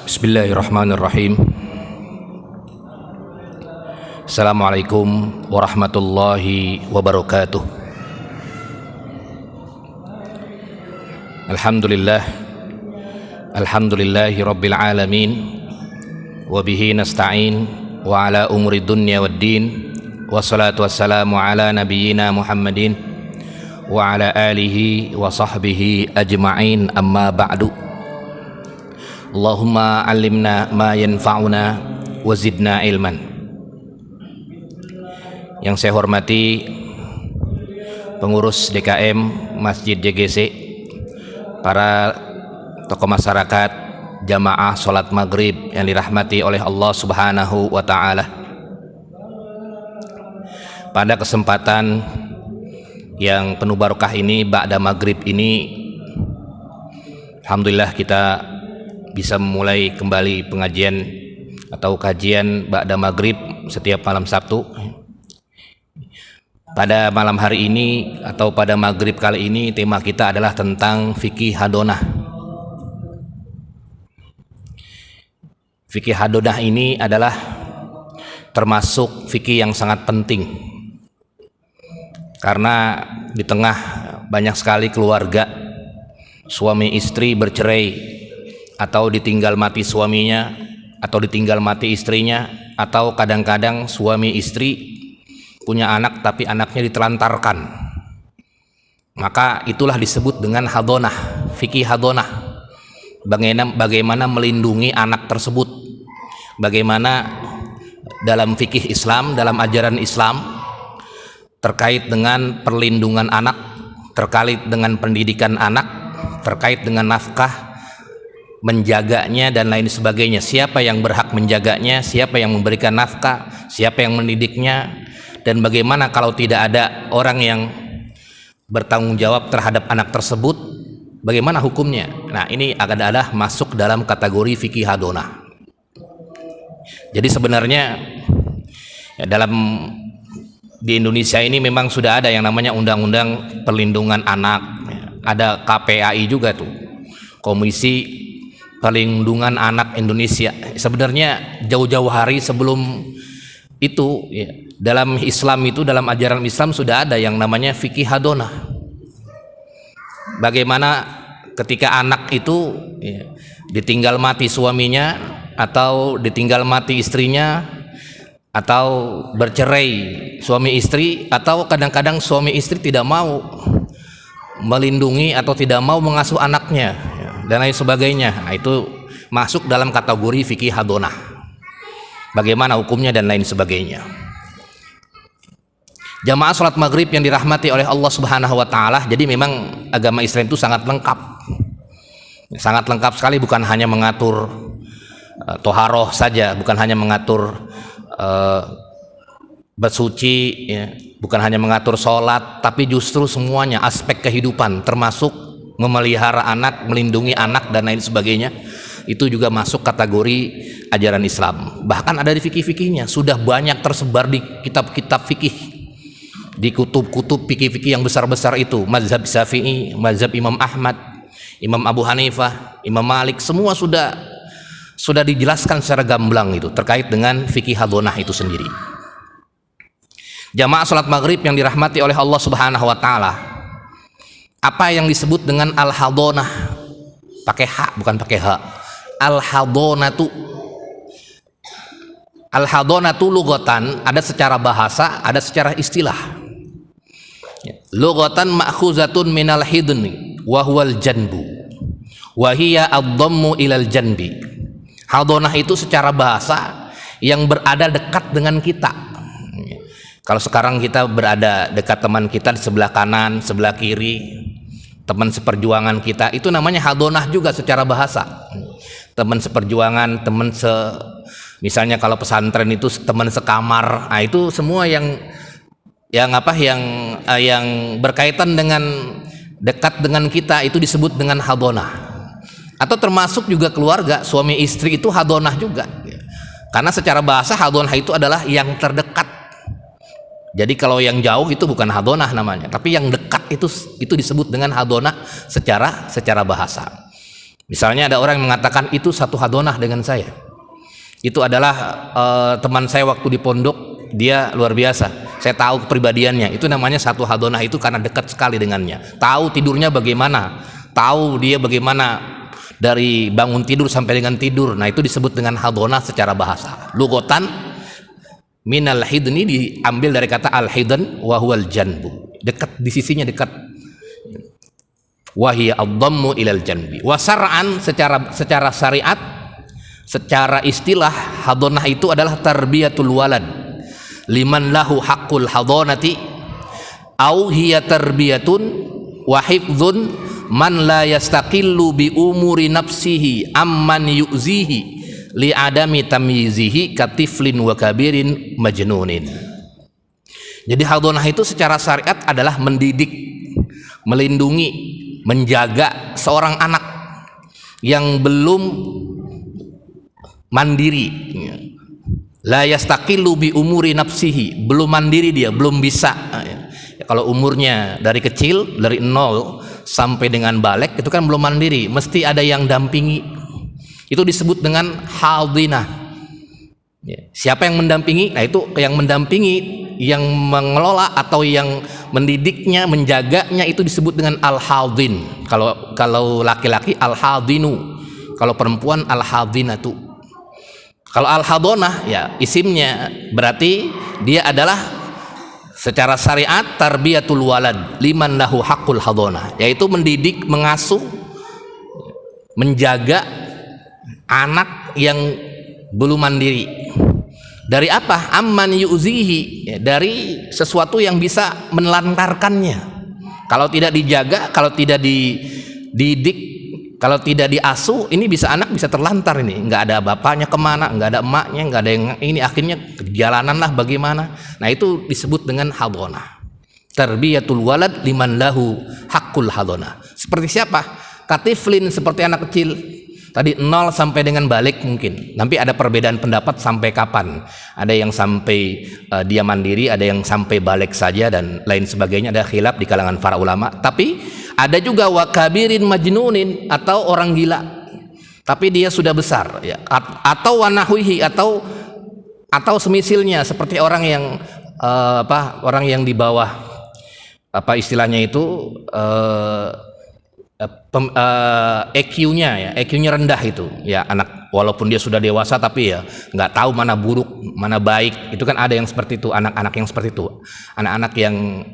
Bismillahirrahmanirrahim. Assalamualaikum warahmatullahi wabarakatuh. Alhamdulillah, alhamdulillahi rabbil alamin, wabihi nasta'in wa ala umuri dunya waddin, wassalatu wassalamu ala nabiyyina Muhammadin wa ala alihi wa sahbihi ajma'in, amma ba'du. Allahumma alimna ma yanfa'una wa zidna ilman. Yang saya hormati pengurus DKM Masjid JGC, para tokoh masyarakat, jamaah sholat maghrib yang dirahmati oleh Allah Subhanahu wa ta'ala. Pada kesempatan yang penuh barokah ini, ba'da maghrib ini, alhamdulillah kita bisa memulai kembali pengajian atau kajian ba'da maghrib setiap malam Sabtu. Pada malam hari ini atau pada maghrib kali ini, tema kita adalah tentang fikih hadonah. Fikih hadonah ini adalah termasuk fikih yang sangat penting, karena di tengah banyak sekali keluarga, suami istri bercerai, atau ditinggal mati suaminya, atau ditinggal mati istrinya, atau kadang-kadang suami istri punya anak tapi anaknya ditelantarkan. Maka itulah disebut dengan hadonah, fikih hadonah. Bagaimana melindungi anak tersebut, bagaimana dalam fikih Islam, dalam ajaran Islam terkait dengan perlindungan anak, terkait dengan pendidikan anak, terkait dengan nafkah, menjaganya dan lain sebagainya. Siapa yang berhak menjaganya, siapa yang memberikan nafkah, siapa yang mendidiknya, dan bagaimana kalau tidak ada orang yang bertanggung jawab terhadap anak tersebut, bagaimana hukumnya. Nah, ini adalah masuk dalam kategori fikih hadonah. Jadi sebenarnya ya, di Indonesia ini memang sudah ada yang namanya Undang-Undang Perlindungan Anak, ada KPAI juga tuh, Komisi Perlindungan Anak Indonesia. Sebenarnya jauh-jauh hari sebelum itu ya, dalam Islam itu, dalam ajaran Islam sudah ada yang namanya fikih hadonah. Bagaimana ketika anak itu ya, ditinggal mati suaminya, atau ditinggal mati istrinya, atau bercerai suami istri, atau kadang-kadang suami istri tidak mau melindungi atau tidak mau mengasuh anaknya dan lain sebagainya. Nah, itu masuk dalam kategori fikih hadonah. Bagaimana hukumnya dan lain sebagainya. Jamaah sholat maghrib yang dirahmati oleh Allah Subhanahu wa ta'ala, jadi memang agama Islam itu sangat lengkap. Sangat lengkap sekali, bukan hanya mengatur toharoh saja, bukan hanya mengatur bersuci ya, bukan hanya mengatur sholat, tapi justru semuanya aspek kehidupan, termasuk memelihara anak, melindungi anak dan lain sebagainya, itu juga masuk kategori ajaran Islam. Bahkan ada di fikih-fikihnya, sudah banyak tersebar di kitab-kitab fikih, di kutub-kutub fikih-fikih yang besar-besar itu, mazhab Syafi'i, mazhab Imam Ahmad, Imam Abu Hanifah, Imam Malik, semua sudah dijelaskan secara gamblang itu terkait dengan fikih hadonah itu sendiri. Jamaah salat maghrib yang dirahmati oleh Allah Subhanahu wa ta'ala, apa yang disebut dengan al-hadonah, pakai ha bukan pakai ha, al-hadonatu. Al-hadonatu lugatan, ada secara bahasa, ada secara istilah. Lugatan ma'khuzatun minal hidni wa huwal janbu wa hiya ad-dhammu ilal janbi. Hadonah itu secara bahasa yang berada dekat dengan kita. Kalau sekarang kita berada dekat teman kita di sebelah kanan, sebelah kiri, teman seperjuangan kita, itu namanya hadonah juga secara bahasa. Teman seperjuangan, misalnya kalau pesantren itu teman sekamar, nah itu semua yang berkaitan dengan dekat dengan kita itu disebut dengan hadonah. Atau termasuk juga keluarga, suami istri itu hadonah juga. Karena secara bahasa hadonah itu adalah yang terdekat. Jadi kalau yang jauh itu bukan hadonah namanya, tapi yang dekat itu disebut dengan hadonah secara bahasa. Misalnya ada orang yang mengatakan itu satu hadonah dengan saya. Itu adalah teman saya waktu di pondok, dia luar biasa. Saya tahu kepribadiannya. Itu namanya satu hadonah, itu karena dekat sekali dengannya. Tahu tidurnya bagaimana, tahu dia bagaimana dari bangun tidur sampai dengan tidur. Nah, itu disebut dengan hadonah secara bahasa. Lugotan minal hidni diambil dari kata al-hidn wa huwal janbu. Dekat, di sisinya dekat. Wa hiya ad-dhammu ilal janbi. Wa syar'an secara syariat, secara istilah, hadonah itu adalah tarbiyatul walad liman lahu haqqul hadonati au hiya tarbiyatun wa hifdzun man la yastaqillu bi umuri nafsihi amman yu'zihi li adami tamyizihi katiflin wa kabirin majnunin. Jadi hadonah itu secara syariat adalah mendidik, melindungi, menjaga seorang anak yang belum mandiri, la yastaqillu bi umuri nafsihi, belum mandiri dia, belum bisa. Kalau umurnya dari kecil, dari 0 sampai dengan balik, itu kan belum mandiri, mesti ada yang dampingi. Itu disebut dengan hadinah. Siapa yang mendampingi? Nah, itu yang mendampingi, yang mengelola atau yang mendidiknya, menjaganya, itu disebut dengan al-hadin. Kalau laki-laki al-hadinu, kalau perempuan al-hadinatu. Kalau al-hadonah, ya isimnya berarti dia adalah secara syariat tarbiyatul walad liman lahu haqqul hadonah, yaitu mendidik, mengasuh, menjaga anak yang belum mandiri. Dari apa? Amman yu'zihi, ya, dari sesuatu yang bisa menelantarkannya. Kalau tidak dijaga, kalau tidak dididik, kalau tidak diasuh, ini anak bisa terlantar ini. Nggak ada bapaknya kemana, nggak ada emaknya, nggak ada yang ini, akhirnya jalanan lah bagaimana. Nah, itu disebut dengan hadonah. Tarbiyatul walad liman lahu haqqul hadonah. Seperti siapa? Katiflin, seperti anak kecil. Tadi 0 sampai dengan balik mungkin. Nanti ada perbedaan pendapat sampai kapan. Ada yang sampai dia mandiri, ada yang sampai balik saja dan lain sebagainya. Ada khilaf di kalangan para ulama. Tapi ada juga wakabirin majnunin, atau orang gila tapi dia sudah besar, ya. Atau wanahwihi, atau semisilnya, seperti orang yang orang yang di bawah, apa istilahnya itu, EQ-nya, ya, EQ-nya rendah itu, ya, anak walaupun dia sudah dewasa tapi ya nggak tahu mana buruk mana baik. Itu kan ada yang seperti itu, anak-anak yang seperti itu, anak-anak yang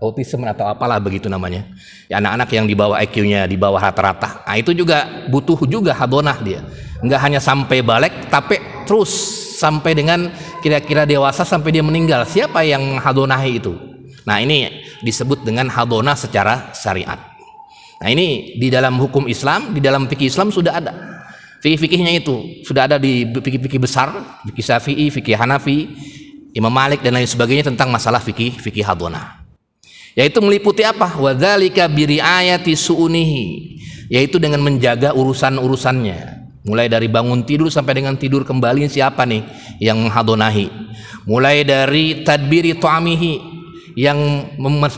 autism atau apalah begitu namanya, ya, anak-anak yang di bawah EQ-nya, di bawah rata-rata. Nah, itu juga butuh juga hadonah, dia nggak hanya sampai balik tapi terus sampai dengan kira-kira dewasa sampai dia meninggal. Siapa yang hadonahi itu? Nah, ini disebut dengan hadonah secara syariat. Nah, ini di dalam hukum Islam, di dalam fikih Islam sudah ada. Fikih-fikihnya itu sudah ada di fikih-fikih besar, fikih Syafi'i, fikih Hanafi, Imam Malik dan lain sebagainya tentang masalah fikih hadonah. Yaitu meliputi apa? Wadzalika biriayati su'unihi, yaitu dengan menjaga urusan-urusannya. Mulai dari bangun tidur sampai dengan tidur kembali, siapa nih yang menghadonahi? Mulai dari tadbiri ta'amihi, yang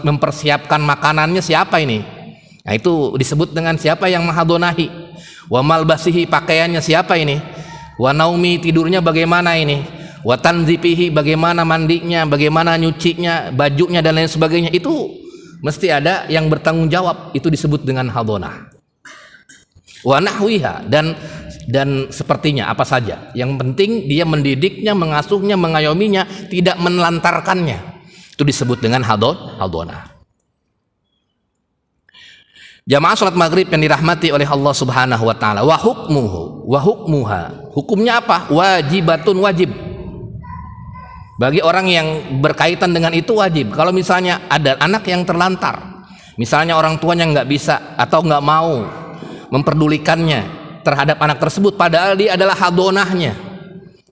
mempersiapkan makanannya, siapa ini? Nah, itu disebut dengan siapa yang menghadonahi. Wa malbasihi, pakaiannya siapa ini? Wa naumi, tidurnya bagaimana ini? Wa tanzifihi, bagaimana mandinya, bagaimana nyucinya, bajunya dan lain sebagainya. Itu mesti ada yang bertanggung jawab. Itu disebut dengan hadonah. Wa nahwiha, dan sepertinya apa saja. Yang penting dia mendidiknya, mengasuhnya, mengayominya, tidak menelantarkannya. Itu disebut dengan hadonah. Jamaah salat maghrib yang dirahmati oleh Allah Subhanahu wa taala, wa hukmuha, hukumnya apa? Wajibatun, wajib. Bagi orang yang berkaitan dengan itu wajib. Kalau misalnya ada anak yang terlantar, misalnya orang tuanya nggak bisa atau nggak mau memperdulikannya terhadap anak tersebut, padahal dia adalah hadonahnya.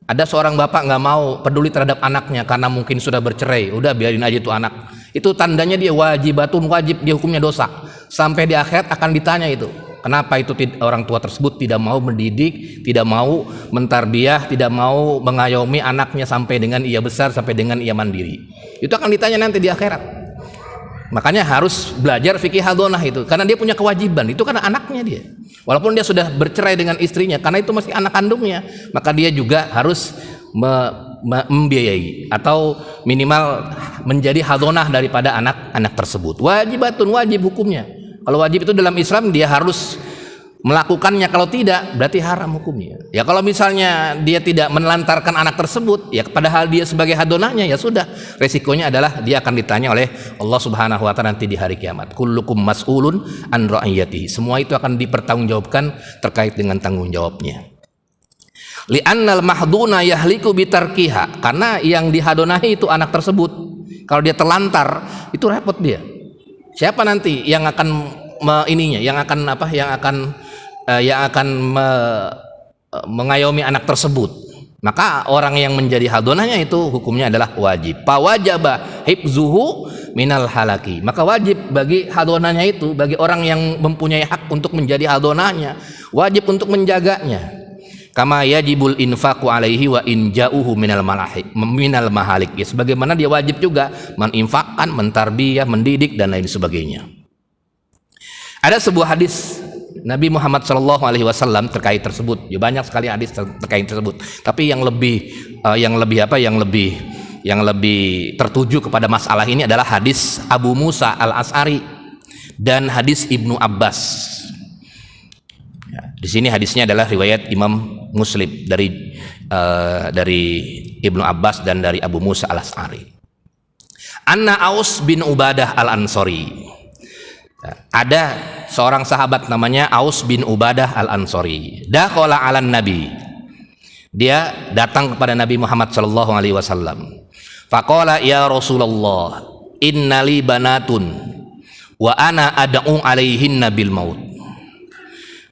Ada seorang bapak nggak mau peduli terhadap anaknya karena mungkin sudah bercerai, udah biarin aja itu anak. Itu tandanya dia wajibatun, wajib, dia hukumnya dosa. Sampai di akhirat akan ditanya itu, kenapa itu orang tua tersebut tidak mau mendidik, tidak mau mentarbiyah, tidak mau mengayomi anaknya sampai dengan ia besar, sampai dengan ia mandiri. Itu akan ditanya nanti di akhirat. Makanya harus belajar fikih hadonah itu, karena dia punya kewajiban, itu karena anaknya dia. Walaupun dia sudah bercerai dengan istrinya, karena itu masih anak kandungnya, maka dia juga harus membiayai atau minimal menjadi hadonah daripada anak-anak tersebut. Wajibatun, wajib hukumnya. Kalau wajib itu dalam Islam dia harus melakukannya, kalau tidak berarti haram hukumnya. Ya kalau misalnya dia tidak menelantarkan anak tersebut, ya padahal dia sebagai hadonahnya, ya sudah, resikonya adalah dia akan ditanya oleh Allah Subhanahu wa taala nanti di hari kiamat. Kullukum mas'ulun an ra'iyatihi. Semua itu akan dipertanggungjawabkan terkait dengan tanggung jawabnya. Li'annal mahduna yahliku bitarkiha, karena yang dihadonahi itu anak tersebut. Kalau dia terlantar, itu repot dia. Siapa nanti yang akan mengayomi anak tersebut? Maka orang yang menjadi hadonahnya itu hukumnya adalah wajib. Fawajaba hifzuhu minal halaki. Maka wajib bagi hadonahnya itu, bagi orang yang mempunyai hak untuk menjadi hadonahnya, wajib untuk menjaganya. Kama yajibul infaqu alaihi wa in ja'uhu minal mahalik. Ya, sebagaimana dia wajib juga meninfakkan, mentarbiyah, mendidik dan lain sebagainya. Ada sebuah hadis Nabi Muhammad SAW terkait tersebut. Ya, banyak sekali hadis terkait tersebut. Tapi yang lebih tertuju kepada masalah ini adalah hadis Abu Musa Al-Asy'ari dan hadis Ibnu Abbas. Ya, di sini hadisnya adalah riwayat Imam Muslim dari Ibnu Abbas dan dari Abu Musa Al-Asy'ari. Anna Aus bin Ubadah Al-Ansori. Ada seorang sahabat namanya Aus bin Ubadah Al-Ansori. Dakhala 'alan Nabi. Dia datang kepada Nabi Muhammad sallallahu alaihi wasallam. Faqala ya Rasulullah, innali banatun wa ana ad'u alaihinna bil maut.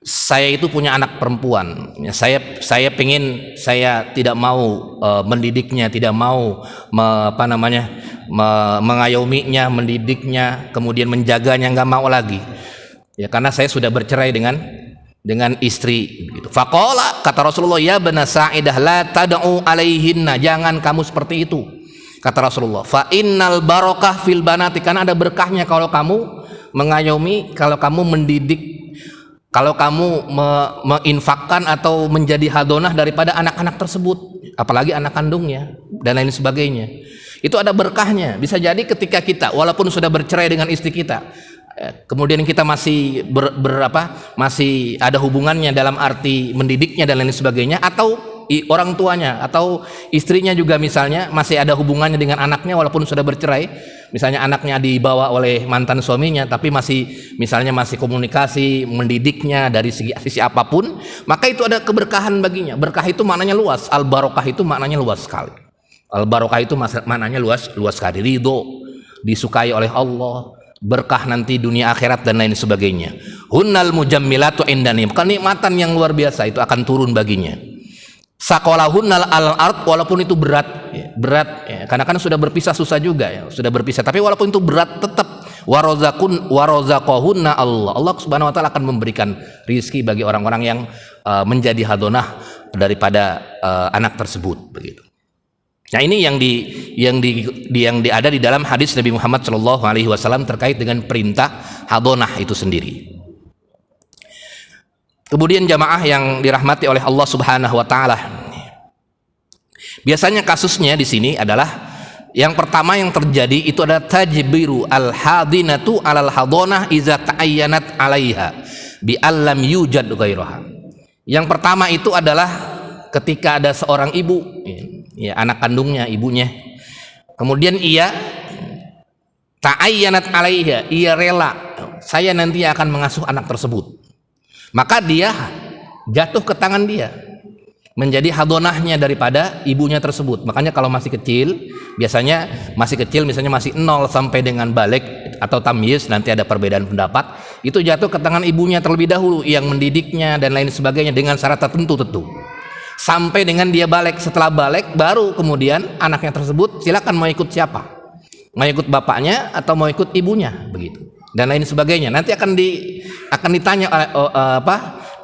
Saya itu punya anak perempuan. Saya tidak mau mendidiknya, tidak mau mengayominya, mendidiknya, kemudian menjaganya, nggak mau lagi. Ya, karena saya sudah bercerai dengan istri. Gitu. Faqala, kata Rasulullah, ya bana Sa'idah la tad'u alaihinna, jangan kamu seperti itu. Kata Rasulullah, fa innal barakah fil banati, karena ada berkahnya kalau kamu mengayomi, kalau kamu mendidik, kalau kamu menginfakkan atau menjadi hadonah daripada anak-anak tersebut, apalagi anak kandungnya dan lain sebagainya. Itu ada berkahnya. Bisa jadi ketika kita walaupun sudah bercerai dengan istri kita, kemudian kita masih masih ada hubungannya dalam arti mendidiknya dan lain sebagainya, atau orang tuanya atau istrinya juga misalnya masih ada hubungannya dengan anaknya walaupun sudah bercerai, misalnya anaknya dibawa oleh mantan suaminya tapi masih komunikasi, mendidiknya dari sisi apapun, maka itu ada keberkahan baginya. Berkah itu maknanya luas, al barokah itu maknanya luas sekali. Al barokah itu maknanya luas sekali, ridho, disukai oleh Allah, berkah nanti dunia akhirat dan lain sebagainya. Hunnal mujammilatu indani, kenikmatan yang luar biasa itu akan turun baginya. Saqalahunnal al-ard, walaupun itu berat ya, karena kan sudah berpisah susah juga ya, sudah berpisah, tapi walaupun itu berat tetap warazaqahunna Allah Subhanahu wa taala akan memberikan rizki bagi orang-orang yang menjadi hadonah daripada anak tersebut, begitu. Nah, ini yang ada di dalam hadis Nabi Muhammad SAW terkait dengan perintah hadonah itu sendiri. Kemudian jamaah yang dirahmati oleh Allah Subhanahu wa taala. Biasanya kasusnya di sini adalah yang pertama yang terjadi itu adalah tajbiru al-hadinatu alal hadonah iza ta'ayyanat 'alaiha bi allam yujad ghairaha. Yang pertama itu adalah ketika ada seorang ibu, ya anak kandungnya, ibunya. Kemudian ia ta'ayyanat 'alaiha, ia rela, saya nanti akan mengasuh anak tersebut. Maka dia jatuh ke tangan dia, menjadi hadonahnya daripada ibunya tersebut. Makanya kalau masih kecil, biasanya masih kecil, misalnya masih 0 sampai dengan balik atau tamyiz, nanti ada perbedaan pendapat, itu jatuh ke tangan ibunya terlebih dahulu, yang mendidiknya dan lain sebagainya dengan syarat tertentu tentu. Sampai dengan dia balik, setelah balik baru kemudian anaknya tersebut silakan mau ikut siapa, mau ikut bapaknya atau mau ikut ibunya, begitu. Dan lain sebagainya. Nanti akan ditanya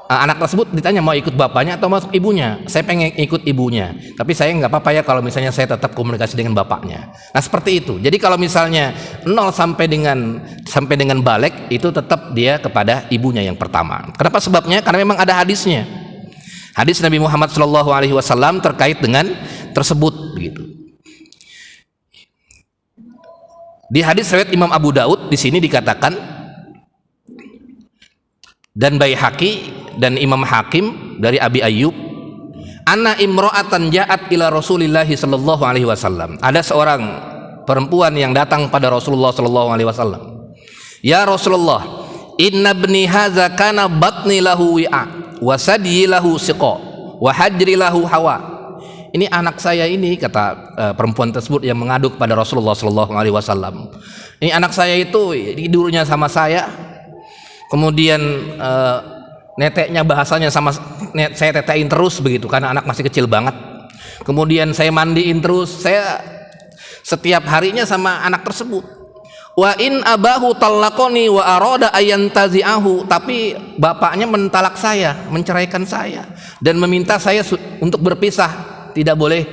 anak tersebut ditanya mau ikut bapaknya atau masuk ibunya. Saya pengen ikut ibunya, tapi saya nggak apa-apa ya kalau misalnya saya tetap komunikasi dengan bapaknya. Nah seperti itu. Jadi kalau misalnya 0 sampai dengan balik itu tetap dia kepada ibunya yang pertama. Kenapa sebabnya? Karena memang ada hadisnya. Hadis Nabi Muhammad SAW terkait dengan tersebut begitu. Di hadis riwayat Imam Abu Daud di sini dikatakan, dan Baihaqi dan Imam Hakim dari Abi Ayyub, anna imra'atan ja'at ila Rasulillah sallallahu alaihi wasallam. Ada seorang perempuan yang datang pada Rasulullah sallallahu alaihi wasallam. Ya Rasulullah, inna ibni hadza kana batni lahu wi'a wa sadyi lahu siqa wa hajri lahu hawa. Ini anak saya ini, kata perempuan tersebut yang mengadu kepada Rasulullah sallallahu alaihi wasallam. Ini anak saya itu tidurnya sama saya. Kemudian neteknya bahasanya sama saya tetein terus begitu karena anak masih kecil banget. Kemudian saya mandiin terus, saya setiap harinya sama anak tersebut. Wa in abahu talaqani wa arada ayantazi'ahu, tapi bapaknya mentalak saya, menceraikan saya dan meminta saya untuk berpisah, tidak boleh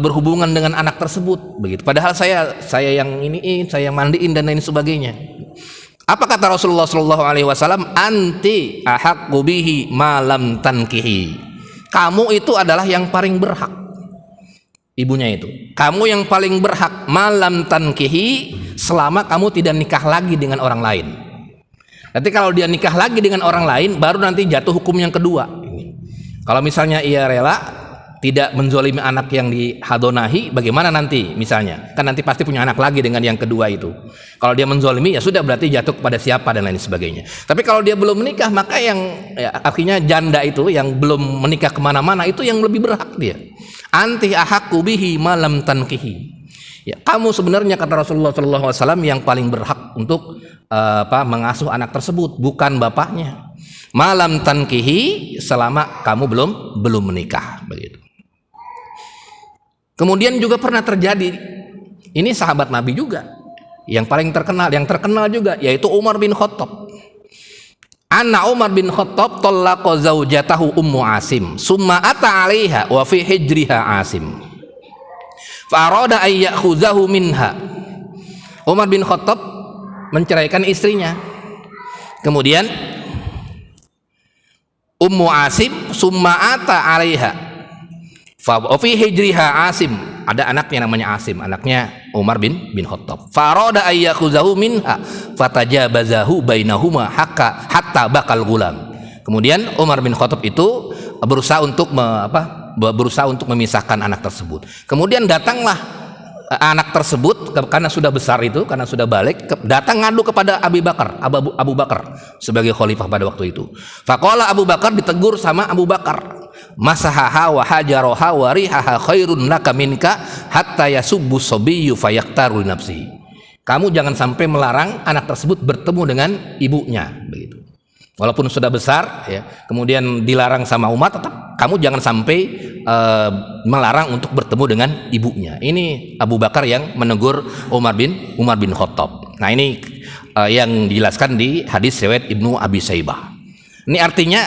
berhubungan dengan anak tersebut begitu. Padahal saya yang iniin, saya yang mandiin dan lain sebagainya. Apa kata Rasulullah sallallahu alaihi wasallam? Anti ahaqqu bihi ma lam tankihi. Kamu itu adalah yang paling berhak. Ibunya itu. Kamu yang paling berhak ma lam tankihi selama kamu tidak nikah lagi dengan orang lain. Nanti kalau dia nikah lagi dengan orang lain baru nanti jatuh hukum yang kedua. Kalau misalnya ia rela tidak menzolimi anak yang dihadonahi, bagaimana nanti misalnya? Kan nanti pasti punya anak lagi dengan yang kedua itu. Kalau dia menzolimi ya sudah, berarti jatuh kepada siapa dan lain sebagainya. Tapi kalau dia belum menikah, maka yang akhirnya janda itu yang belum menikah kemana-mana itu yang lebih berhak dia. Anti ahaqqu bihi ma lam tankihi. Ya, kamu sebenarnya kata Rasulullah SAW yang paling berhak untuk mengasuh anak tersebut, bukan bapaknya. Malam tankihi selama kamu belum menikah begitu. Kemudian juga pernah terjadi, ini sahabat Nabi juga yang paling terkenal, juga yaitu Umar bin Khattab. Anna Umar bin Khattab talaqa zaujatahu Ummu Asim summa ata 'alaiha wa fi hijriha Asim fa arada ay ya'khuzahu minha. Umar bin Khattab menceraikan istrinya. Kemudian Ummu Asim summa ata 'alaiha fa fi hijriha Asim, ada anaknya namanya Asim, anaknya Umar bin Khattab. Farada ayyakhuzahu minha fatajabazahu bainahuma hatta bakal gulam. Kemudian Umar bin Khattab itu berusaha untuk memisahkan anak tersebut. Kemudian datanglah anak tersebut karena sudah besar itu, karena sudah balik, datang ngadu kepada Abu Bakar sebagai khalifah pada waktu itu. Faqala Abu Bakar, ditegur sama Abu Bakar, masahaha wa hajaroha wa rihaha khairun laka minka hatta yasubbu sabiyyu fayaqtaru nafsihi. Kamu jangan sampai melarang anak tersebut bertemu dengan ibunya begitu. Walaupun sudah besar ya, kemudian dilarang sama Umar, tetap kamu jangan sampai melarang untuk bertemu dengan ibunya. Ini Abu Bakar yang menegur Umar bin Khattab. Nah, ini yang dijelaskan di hadis riwayat Ibnu Abi Saibah. Ini artinya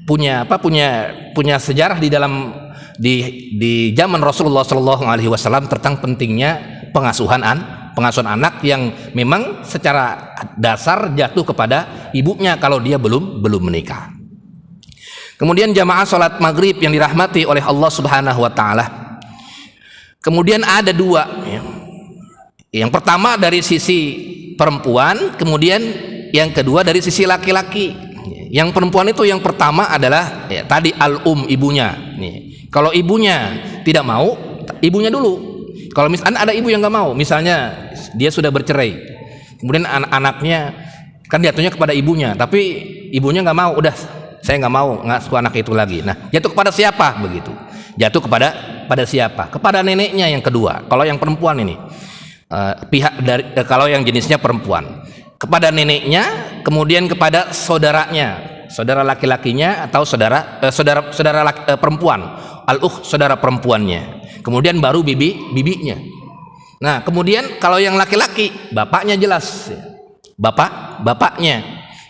punya sejarah di dalam di zaman Rasulullah SAW tentang pentingnya pengasuhan anak yang memang secara dasar jatuh kepada ibunya kalau dia belum menikah. Kemudian jamaah sholat maghrib yang dirahmati oleh Allah Subhanahu Wa Taala. Kemudian ada dua. Yang pertama dari sisi perempuan, kemudian yang kedua dari sisi laki-laki. Yang perempuan itu yang pertama adalah tadi ibunya. Kalau ibunya tidak mau, ibunya dulu. Kalau misalnya ada ibu yang nggak mau, misalnya dia sudah bercerai, kemudian anaknya kan jatuhnya kepada ibunya, tapi ibunya nggak mau, udah saya nggak mau ngasuh anak itu lagi. Nah, jatuh kepada siapa begitu? Jatuh kepada siapa? Kepada neneknya yang kedua. Kalau yang perempuan ini kalau yang jenisnya perempuan, kepada neneknya, kemudian kepada saudaranya, saudara laki-lakinya atau saudara perempuan, saudara perempuannya. Kemudian baru bibinya. Nah, kemudian kalau yang laki-laki, bapaknya jelas. Bapaknya.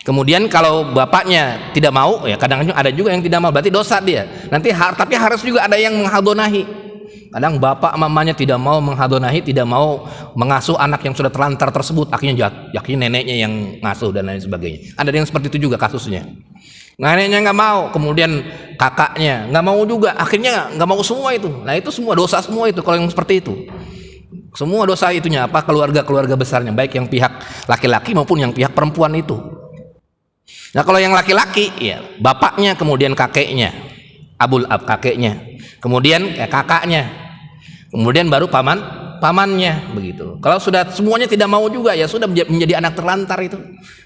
Kemudian kalau bapaknya tidak mau, ya kadang-kadang ada juga yang tidak mau, berarti dosa dia. Nanti tapi harus juga ada yang menghadonahi. Kadang bapak mamanya tidak mau menghadonahi, tidak mau mengasuh anak yang sudah terlantar tersebut, akhirnya neneknya yang ngasuh dan lain sebagainya. Ada yang seperti itu juga kasusnya. Neneknya nggak mau, kemudian kakaknya nggak mau juga, akhirnya nggak mau semua itu. Nah itu semua dosa semua itu kalau yang seperti itu. Semua dosa itunya apa? Keluarga besarnya, baik yang pihak laki-laki maupun yang pihak perempuan itu. Nah kalau yang laki-laki ya bapaknya, kemudian kakeknya, abul ab kakeknya, kemudian kakaknya, kemudian baru pamannya begitu. Kalau sudah semuanya tidak mau juga, ya sudah menjadi anak terlantar itu.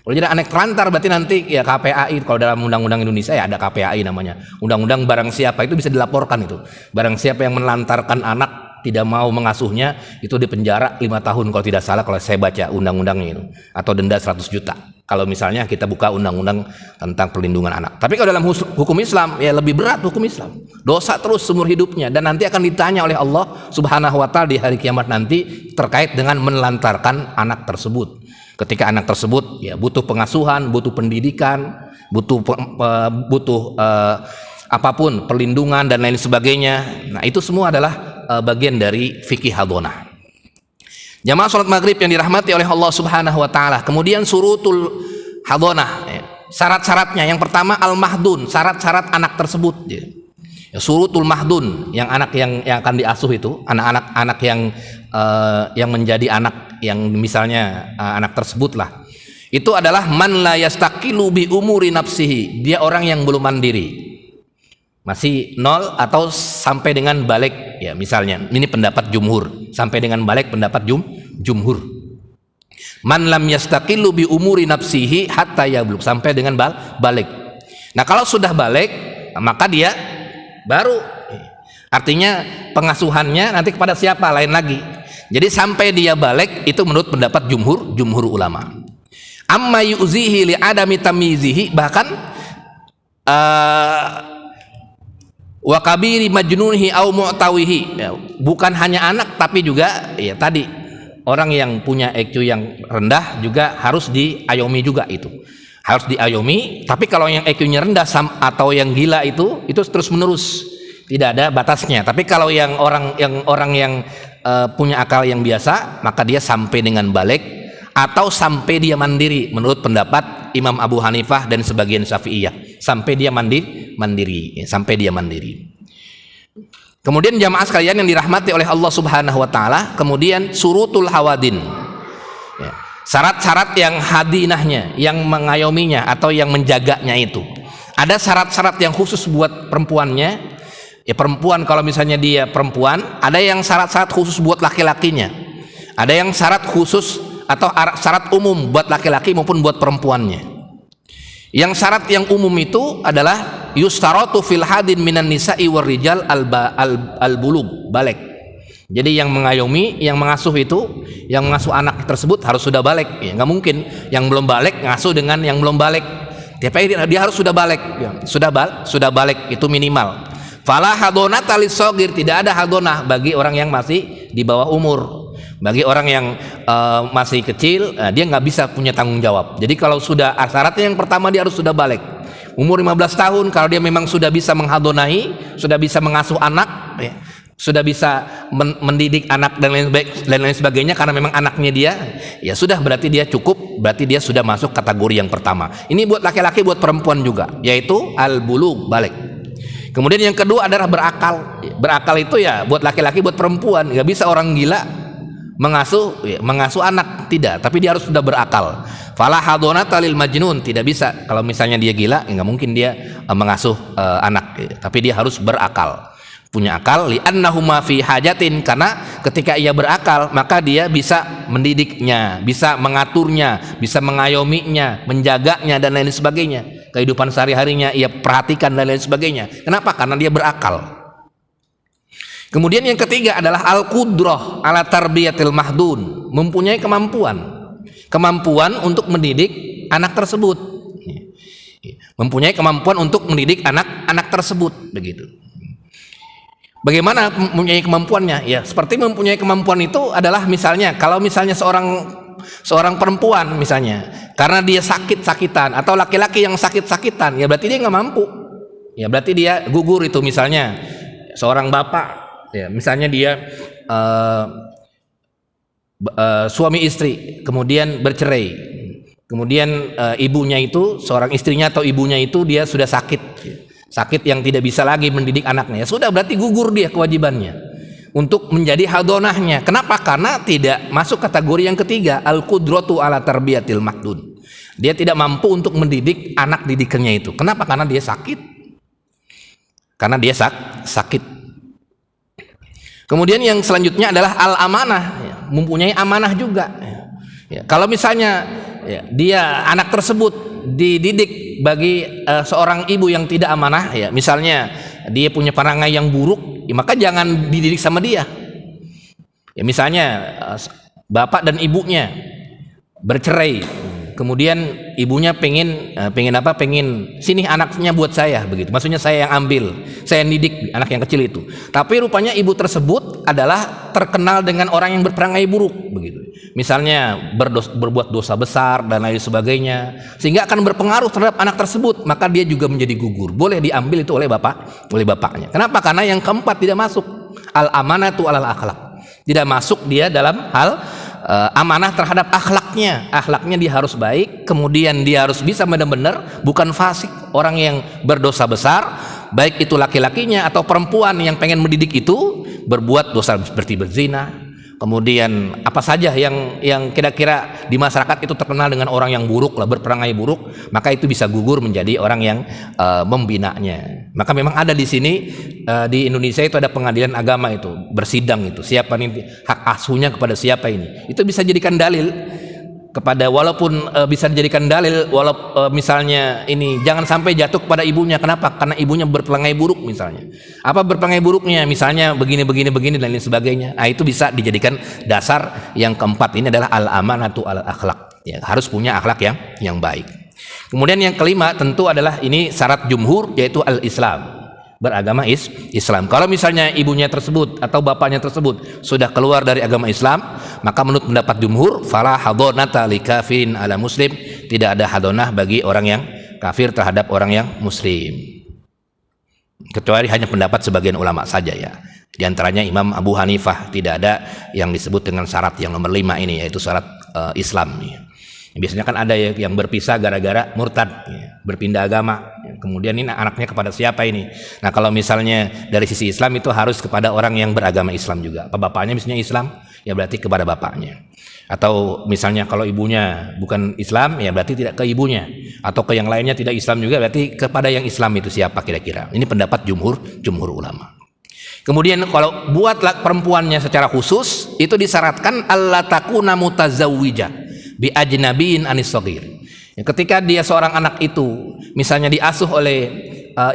Kalau jadi anak terlantar berarti nanti ya KPAI, kalau dalam undang-undang Indonesia ya ada KPAI namanya. Undang-undang barang siapa itu bisa dilaporkan itu. Barang siapa yang menelantarkan anak tidak mau mengasuhnya itu dipenjara 5 tahun kalau tidak salah, kalau saya baca undang-undangnya itu, atau denda 100 juta kalau misalnya kita buka undang-undang tentang perlindungan anak. Tapi kalau dalam hukum Islam ya lebih berat hukum Islam, dosa terus seumur hidupnya, dan nanti akan ditanya oleh Allah Subhanahu wa Ta'ala di hari kiamat nanti terkait dengan menelantarkan anak tersebut. Ketika anak tersebut ya butuh pengasuhan, butuh pendidikan, butuh apapun, perlindungan dan lain sebagainya. Nah itu semua adalah bagian dari fikih hadonah. Jamaah salat maghrib yang dirahmati oleh Allah Subhanahu wa Ta'ala. Kemudian surutul hadonah, syarat-syaratnya yang pertama al-mahdun, syarat-syarat anak tersebut. Ya, surutul mahdun, yang anak yang akan diasuh itu, anak-anak yang menjadi anak yang misalnya anak tersebut lah. Itu adalah man la yastaqilu bi umuri nafsihi, dia orang yang belum mandiri. Masih 0 atau sampai dengan balik, ya misalnya ini pendapat jumhur, sampai dengan balik pendapat jumhur. Man lam yastaqilu bi umuri nafsihi hatta yablugh, sampai dengan balik. Nah kalau sudah balik maka dia baru, artinya pengasuhannya nanti kepada siapa, lain lagi. Jadi sampai dia balik itu menurut pendapat jumhur ulama. Amma yu'zihi li adami tamyizihi, bahkan wa kabiri majnunihi au mu'tawihi, ya, bukan hanya anak tapi juga ya tadi orang yang punya IQ yang rendah juga harus diayomi juga, itu harus diayomi. Tapi kalau yang IQ-nya rendah atau yang gila itu terus menerus, tidak ada batasnya. Tapi kalau yang orang yang punya akal yang biasa, maka dia sampai dengan balik atau sampai dia mandiri menurut pendapat Imam Abu Hanifah dan sebagian Syafi'iyah, sampai dia mandiri, sampai dia mandiri. Kemudian jamaah sekalian yang dirahmati oleh Allah Subhanahu wa Ta'ala, kemudian surutul hawadin, ya, syarat-syarat yang hadinahnya, yang mengayominya atau yang menjaganya itu. Ada syarat-syarat yang khusus buat perempuannya, ya perempuan kalau misalnya dia perempuan, ada yang syarat-syarat khusus buat laki-lakinya, ada yang syarat khusus atau syarat umum buat laki-laki maupun buat perempuannya. Yang syarat yang umum itu adalah yustaratu fil hadin minan nisa'i war rijal al-bulugh, balik. Jadi yang mengayomi, yang mengasuh itu, yang mengasuh anak tersebut harus sudah balik. Ya, nggak mungkin yang belum balik ngasuh dengan yang belum balik. Tapi dia harus sudah balik, ya, sudah balik itu minimal. Fala hadonata lis-shaghir, tidak ada hadonah bagi orang yang masih di bawah umur. Bagi orang yang masih kecil, dia nggak bisa punya tanggung jawab. Jadi kalau sudah, syaratnya yang pertama dia harus sudah balik. Umur 15 tahun, kalau dia memang sudah bisa menghadonahi, sudah bisa mengasuh anak, ya, sudah bisa mendidik anak dan lain sebagainya, karena memang anaknya dia, ya sudah, berarti dia cukup, berarti dia sudah masuk kategori yang pertama. Ini buat laki-laki, buat perempuan juga, yaitu al-bulugh, balik. Kemudian yang kedua adalah berakal. Berakal itu ya buat laki-laki, buat perempuan. Nggak bisa orang gila mengasuh anak, tidak, tapi dia harus sudah berakal. Fala hadonata lil majnun, tidak bisa kalau misalnya dia gila, nggak mungkin dia mengasuh anak, tapi dia harus berakal, punya akal. Li'annahu ma fi hajatin, karena ketika ia berakal maka dia bisa mendidiknya, bisa mengaturnya, bisa mengayominya, menjaganya dan lain sebagainya. Kehidupan sehari-harinya ia perhatikan dan lain sebagainya. Kenapa? Karena dia berakal. Kemudian yang ketiga adalah al-qudrah ala tarbiyatil mahdun, mempunyai kemampuan untuk mendidik anak tersebut, mempunyai kemampuan untuk mendidik anak tersebut, begitu. Bagaimana mempunyai kemampuannya? Ya seperti mempunyai kemampuan itu adalah misalnya, kalau misalnya seorang perempuan misalnya, karena dia sakit-sakitan, atau laki-laki yang sakit-sakitan, ya berarti dia nggak mampu. Ya berarti dia gugur itu. Misalnya seorang bapak, ya misalnya dia suami istri kemudian bercerai, kemudian ibunya itu, seorang istrinya atau ibunya itu dia sudah sakit yang tidak bisa lagi mendidik anaknya, ya sudah berarti gugur dia kewajibannya untuk menjadi hadonahnya. Kenapa? Karena tidak masuk kategori yang ketiga, al-qudratu ala tarbiyatil mahdun. Dia tidak mampu untuk mendidik anak didikannya itu. Kenapa? Karena dia sakit. Karena dia sakit. Kemudian yang selanjutnya adalah al-amanah, ya, mempunyai amanah juga. Ya, kalau misalnya ya, dia anak tersebut dididik bagi seorang ibu yang tidak amanah, ya misalnya dia punya perangai yang buruk, ya, maka jangan dididik sama dia. Ya misalnya bapak dan ibunya bercerai, kemudian ibunya pengen sini anaknya buat saya, begitu. Maksudnya saya yang ambil, saya yang didik anak yang kecil itu. Tapi rupanya ibu tersebut adalah terkenal dengan orang yang berperangai buruk, begitu. Misalnya berbuat dosa besar dan lain sebagainya, sehingga akan berpengaruh terhadap anak tersebut, maka dia juga menjadi gugur. Boleh diambil itu oleh bapaknya. Kenapa? Karena yang keempat tidak masuk, al-amanatu alal akhlak. Tidak masuk dia dalam hal amanah terhadap akhlaknya dia harus baik, kemudian dia harus bisa benar-benar bukan fasik, orang yang berdosa besar, baik itu laki-lakinya atau perempuan yang pengen mendidik itu berbuat dosa seperti berzina, kemudian apa saja yang kira-kira di masyarakat itu terkenal dengan orang yang buruk lah, berperangai buruk, maka itu bisa gugur menjadi orang yang membinanya. Maka memang ada di sini di Indonesia itu ada pengadilan agama itu bersidang itu, siapa nih hak asuhnya kepada siapa ini, itu bisa jadikan dalil kepada, walaupun bisa dijadikan dalil misalnya ini jangan sampai jatuh kepada ibunya. Kenapa? Karena ibunya berperangai buruk misalnya. Apa berperangai buruknya? Misalnya begini dan lain sebagainya. Nah, itu bisa dijadikan dasar. Yang keempat ini adalah al-amanatu al akhlak. Ya, harus punya akhlak yang baik. Kemudian yang kelima tentu adalah ini syarat jumhur, yaitu al-Islam. Beragama Islam. Kalau misalnya ibunya tersebut atau bapaknya tersebut sudah keluar dari agama Islam, maka menurut pendapat jumhur, fala hadonata li kafirin ala muslim, tidak ada hadonah bagi orang yang kafir terhadap orang yang muslim, kecuali hanya pendapat sebagian ulama saja, ya. Di antaranya Imam Abu Hanifah, tidak ada yang disebut dengan syarat yang nomor 5 ini, yaitu syarat Islam, ya. Biasanya kan ada ya yang berpisah gara-gara murtad, ya, berpindah agama, ya. Kemudian ini anaknya kepada siapa ini? Nah, kalau misalnya dari sisi Islam itu harus kepada orang yang beragama Islam juga. Apa bapaknya misalnya Islam, ya berarti kepada bapaknya. Atau misalnya kalau ibunya bukan Islam, ya berarti tidak ke ibunya. Atau ke yang lainnya tidak Islam juga, berarti kepada yang Islam itu siapa kira-kira. Ini pendapat jumhur ulama. Kemudian kalau buat perempuannya secara khusus, itu disyaratkan alla takuna mutazawwijah bi ajnabiin anis shaghir. Ketika dia seorang anak itu misalnya diasuh oleh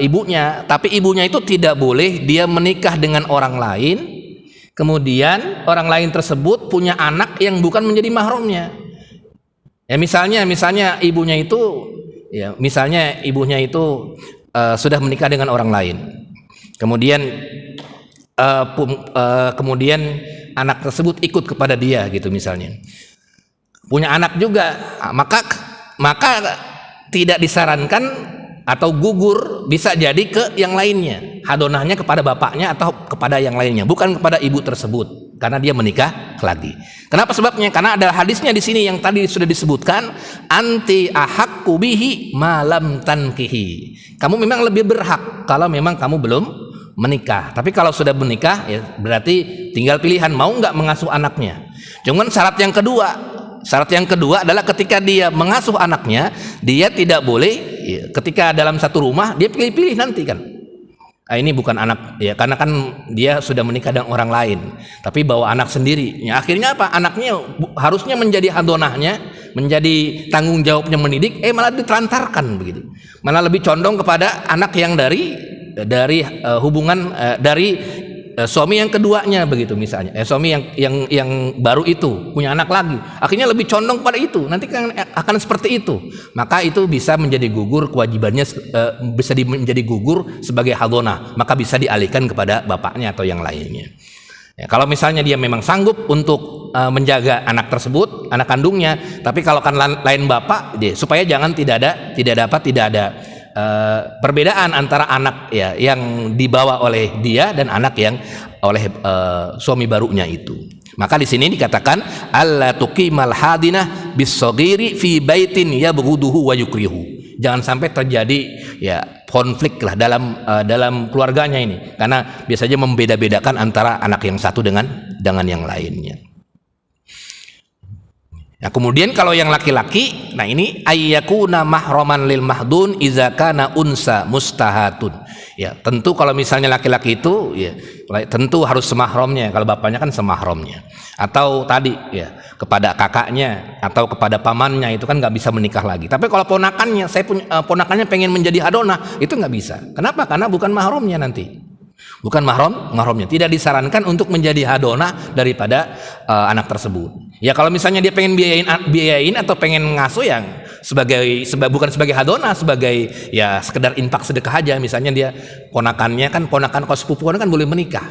ibunya, tapi ibunya itu tidak boleh dia menikah dengan orang lain, kemudian orang lain tersebut punya anak yang bukan menjadi mahramnya. Ya misalnya ibunya itu sudah menikah dengan orang lain. Kemudian anak tersebut ikut kepada dia gitu misalnya. Punya anak juga, maka tidak disarankan atau gugur, bisa jadi ke yang lainnya, hadonahnya kepada bapaknya atau kepada yang lainnya, bukan kepada ibu tersebut, karena dia menikah lagi. Kenapa sebabnya? Karena ada hadisnya di sini yang tadi sudah disebutkan, anti ahaqqu bihi malam tankihi. Kamu memang lebih berhak kalau memang kamu belum menikah. Tapi kalau sudah menikah, ya berarti tinggal pilihan mau nggak mengasuh anaknya. Cuman syarat yang kedua adalah ketika dia mengasuh anaknya, dia tidak boleh ketika dalam satu rumah dia pilih-pilih nanti kan. Ini bukan anak ya, karena kan dia sudah menikah dengan orang lain, tapi bawa anak sendiri. Ya, akhirnya apa? Anaknya harusnya menjadi hadonahnya, menjadi tanggung jawabnya mendidik, malah ditelantarkan begitu. Malah lebih condong kepada anak yang dari hubungan dari suami yang keduanya begitu misalnya, suami yang baru itu punya anak lagi, akhirnya lebih condong pada itu, nanti kan akan seperti itu, maka itu bisa menjadi gugur kewajibannya, bisa menjadi gugur sebagai hadonah, maka bisa dialihkan kepada bapaknya atau yang lainnya. Ya, kalau misalnya dia memang sanggup untuk menjaga anak tersebut, anak kandungnya, tapi kalau kan lain bapak, dia supaya jangan tidak ada perbedaan antara anak ya yang dibawa oleh dia dan anak yang oleh suami barunya itu. Maka di sini dikatakan alla tuqimal hadinah bis-shaghiri fi baitin yabghuduhu wa yukrihu. Jangan sampai terjadi ya konflik lah dalam keluarganya ini, karena biasanya membeda-bedakan antara anak yang satu dengan yang lainnya. Nah, kemudian kalau yang laki-laki, nah ini ayyakuna mahraman lil mahdun iza kana unsa mustahatun. Ya, tentu kalau misalnya laki-laki itu ya tentu harus semahramnya, kalau bapaknya kan semahramnya. Atau tadi ya kepada kakaknya atau kepada pamannya itu kan nggak bisa menikah lagi. Tapi kalau ponakannya, saya punya ponakannya pengen menjadi hadonah, itu nggak bisa. Kenapa? Karena bukan mahramnya nanti. Bukan mahramnya. Tidak disarankan untuk menjadi hadonah daripada anak tersebut. Ya kalau misalnya dia pengen biayain atau pengen ngasuh yang bukan sebagai hadonah, sebagai ya sekedar infak sedekah aja. Misalnya dia ponakan kalau sepupuan kan boleh menikah.